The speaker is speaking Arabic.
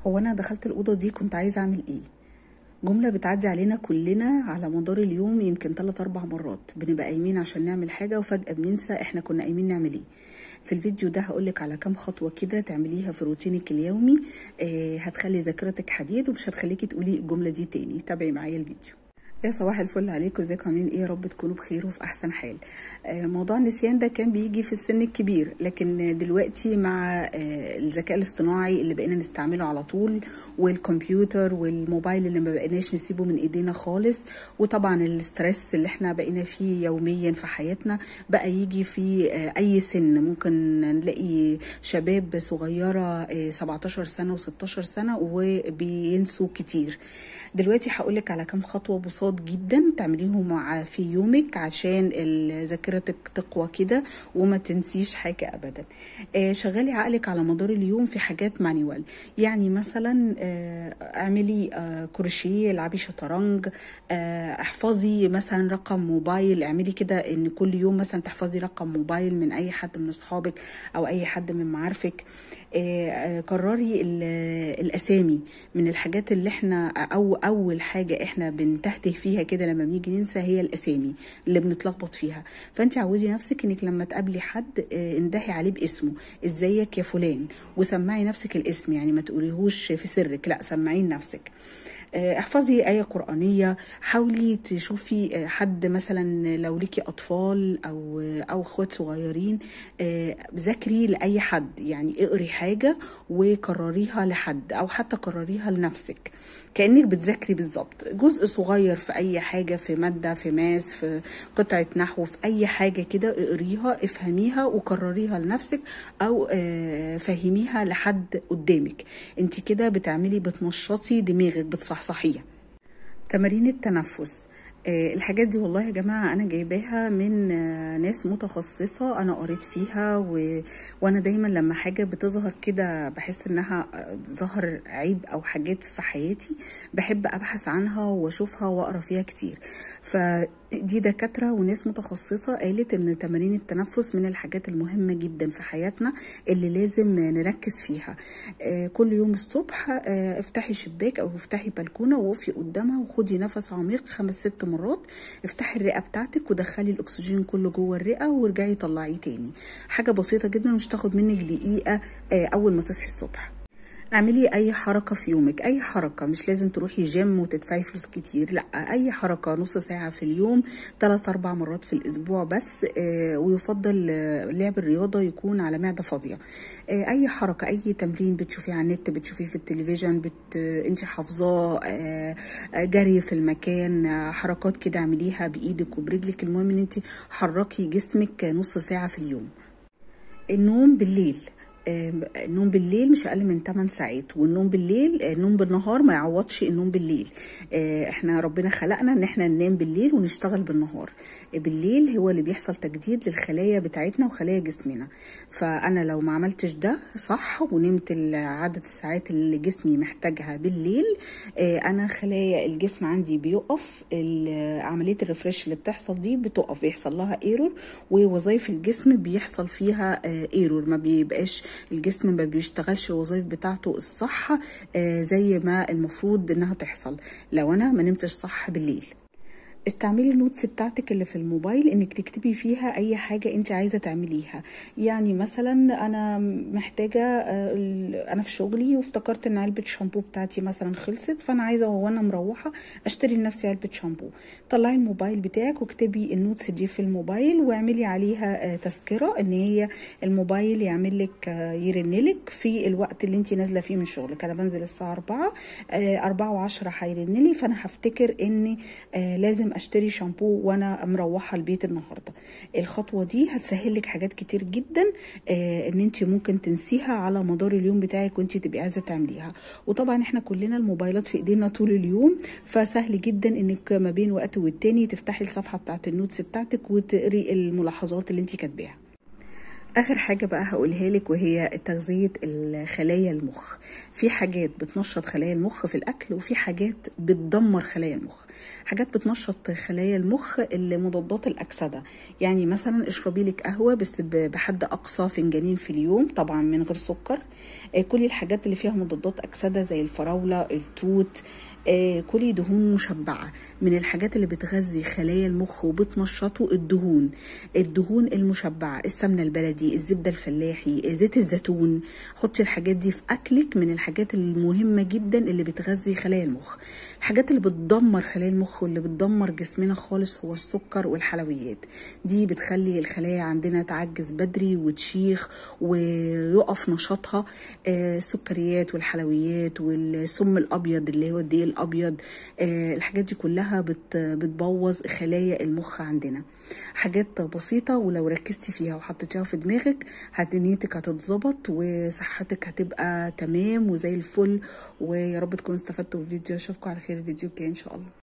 هو انا دخلت الاوضه دي كنت عايزه اعمل ايه؟ جمله بتعدي علينا كلنا على مدار اليوم، يمكن 3 4 مرات بنبقى قايمين عشان نعمل حاجه وفجاه بننسى احنا كنا قايمين نعمل ايه. في الفيديو ده هقولك على كام خطوه كده تعمليها في روتينك اليومي. هتخلي ذاكرتك حديد ومش هتخليكي تقولي الجمله دي تاني. تابعي معايا الفيديو. يا صباح الفل عليكم، ازيكم عاملين ايه؟ يا رب تكونوا بخير وفي احسن حال. موضوع النسيان ده كان بيجي في السن الكبير، لكن دلوقتي مع الذكاء الاصطناعي اللي بقينا نستعمله على طول، والكمبيوتر والموبايل اللي ما بقيناش نسيبه من ايدينا خالص، وطبعا الاسترس اللي احنا بقينا فيه يوميا في حياتنا بقى يجي في اي سن. ممكن نلاقي شباب صغيره 17 سنه و16 سنه وبينسوا كتير. دلوقتي هقولك على كام خطوه بساط جدا تعمليهم في يومك عشان ذاكرتك تقوى كده وما تنسيش حاجه ابدا. شغلي عقلك على مدار اليوم في حاجات مانيوال، يعني مثلا اعملي كروشيه، العبي شطرنج، احفظي مثلا رقم موبايل. اعملي كده ان كل يوم مثلا تحفظي رقم موبايل من اي حد من اصحابك او اي حد من معارفك. كرري الاسامي من الحاجات اللي احنا اول حاجه احنا بنتهته فيها كده لما بنيجي ننسى هي الاسامي اللي بنتلخبط فيها. فانت عودي نفسك انك لما تقابلي حد اندهي عليه باسمه، ازيك يا فلان، وسمعي نفسك الاسم، يعني ما تقوليهوش في سرك، لا سمعيه لنفسك. احفظي آية قرآنية. حاولي تشوفي حد مثلا لو ليكي أطفال أو أخوات صغيرين، ذاكري لأي حد، يعني اقري حاجة وكرريها لحد أو حتى كرريها لنفسك كأنك بتذاكري بالظبط. جزء صغير في أي حاجة، في مادة، في ماس، في قطعة نحو، في أي حاجة كده اقريها افهميها وكرريها لنفسك أو فهميها لحد قدامك. انت كده بتنشطي دماغك، بتصحصحيها. تمارين التنفس، الحاجات دي والله يا جماعة أنا جايباها من ناس متخصصة أنا قريت فيها وأنا دايما لما حاجة بتظهر كده بحس إنها ظهر عيب أو حاجات في حياتي بحب أبحث عنها وأشوفها وأقرأ فيها كتير. فدي دكاترة وناس متخصصة قالت إن تمارين التنفس من الحاجات المهمة جدا في حياتنا اللي لازم نركز فيها. كل يوم الصبح افتحي شباك أو افتحي بلكونة ووقفي قدامها وخدي نفس عميق 5 6 مرات. افتحي الرئه بتاعتك ودخلي الاكسجين كله جوه الرئه وارجعي طلعيه تاني. حاجه بسيطه جدا مش تاخد منك دقيقه. اول ما تصحي الصبح اعملي اي حركه في يومك، اي حركه، مش لازم تروحي جيم وتدفعي فلوس كتير، لا اي حركه نص ساعه في اليوم 3 4 مرات في الاسبوع بس. ويفضل لعب الرياضه يكون على معده فاضيه. اي حركه، اي تمرين بتشوفيه على النت، بتشوفيه في التلفزيون، انت حافظاه، جري في المكان، حركات كده اعمليها بايدك وبرجلك. المهم ان انت حركي جسمك نص ساعه في اليوم. النوم بالليل، النوم بالليل مش اقل من 8 ساعات، والنوم بالليل، النوم بالنهار ما يعوضش النوم بالليل. احنا ربنا خلقنا ان احنا ننام بالليل ونشتغل بالنهار. بالليل هو اللي بيحصل تجديد للخلايا بتاعتنا وخلايا جسمنا. فانا لو ما عملتش ده صح ونمت عدد الساعات اللي جسمي محتاجها بالليل، انا خلايا الجسم عندي بيقف، عمليه الريفريش اللي بتحصل دي بتقف، بيحصل لها ايرور، ووظائف الجسم بيحصل فيها ايرور، ما بيبقاش الجسم ما بيشتغلش الوظائف بتاعته الصح زي ما المفروض انها تحصل لو انا ما نمتش صح بالليل. استعملي النوتس بتاعتك اللي في الموبايل انك تكتبي فيها اي حاجة انت عايزة تعمليها. يعني مثلا انا محتاجة، انا في شغلي وافتكرت ان علبة شامبو بتاعتي مثلا خلصت، فانا عايزة وانا مروحة اشتري لنفسي علبة شامبو. طلعي الموبايل بتاعك واكتبي النوتس دي في الموبايل واعملي عليها تذكرة ان هي الموبايل يعمل لك يرنلك في الوقت اللي انت نازلة فيه من شغلك. انا بنزل الساعة 4:10 هيرنلي، فانا هفتكر اني لازم اشتري شامبو وانا مروحه البيت النهارده. الخطوه دي هتسهل لك حاجات كتير جدا ان انت ممكن تنسيها على مدار اليوم بتاعك وانت تبقي عايزه تعمليها. وطبعا احنا كلنا الموبايلات في ايدينا طول اليوم، فسهل جدا انك ما بين وقت والتاني تفتحي الصفحه بتاعت النوتس بتاعتك وتقري الملاحظات اللي انت كاتباها. اخر حاجه بقى هقولها لك وهي تغذيه خلايا المخ. في حاجات بتنشط خلايا المخ في الاكل، وفي حاجات بتدمر خلايا المخ. حاجات بتنشط خلايا المخ اللي مضادات الاكسده، يعني مثلا اشربي لك قهوه بس بحد اقصى فنجانين في اليوم، طبعا من غير سكر. كلي الحاجات اللي فيها مضادات اكسده زي الفراوله، التوت. كلي دهون مشبعه. من الحاجات اللي بتغذي خلايا المخ وبتنشطه الدهون المشبعه، السمنه البلدي، الزبده الفلاحي، زيت الزيتون. حطي الحاجات دي في اكلك، من الحاجات المهمه جدا اللي بتغذي خلايا المخ. الحاجات اللي بتدمر خلايا المخ واللي بتدمر جسمنا خالص هو السكر والحلويات. دي بتخلي الخلايا عندنا تعجز بدري وتشيخ ويقف نشاطها. السكريات والحلويات والسم الابيض اللي هو الدقيق الابيض، الحاجات دي كلها بتبوظ خلايا المخ عندنا. حاجات بسيطه ولو ركزتي فيها وحطيتيها في دماغك دنيتك هتتظبط وصحتك هتبقى تمام وزي الفل. ويا رب تكونوا استفدتوا بالفيديو. اشوفكم على خير الفيديو الجاي ان شاء الله.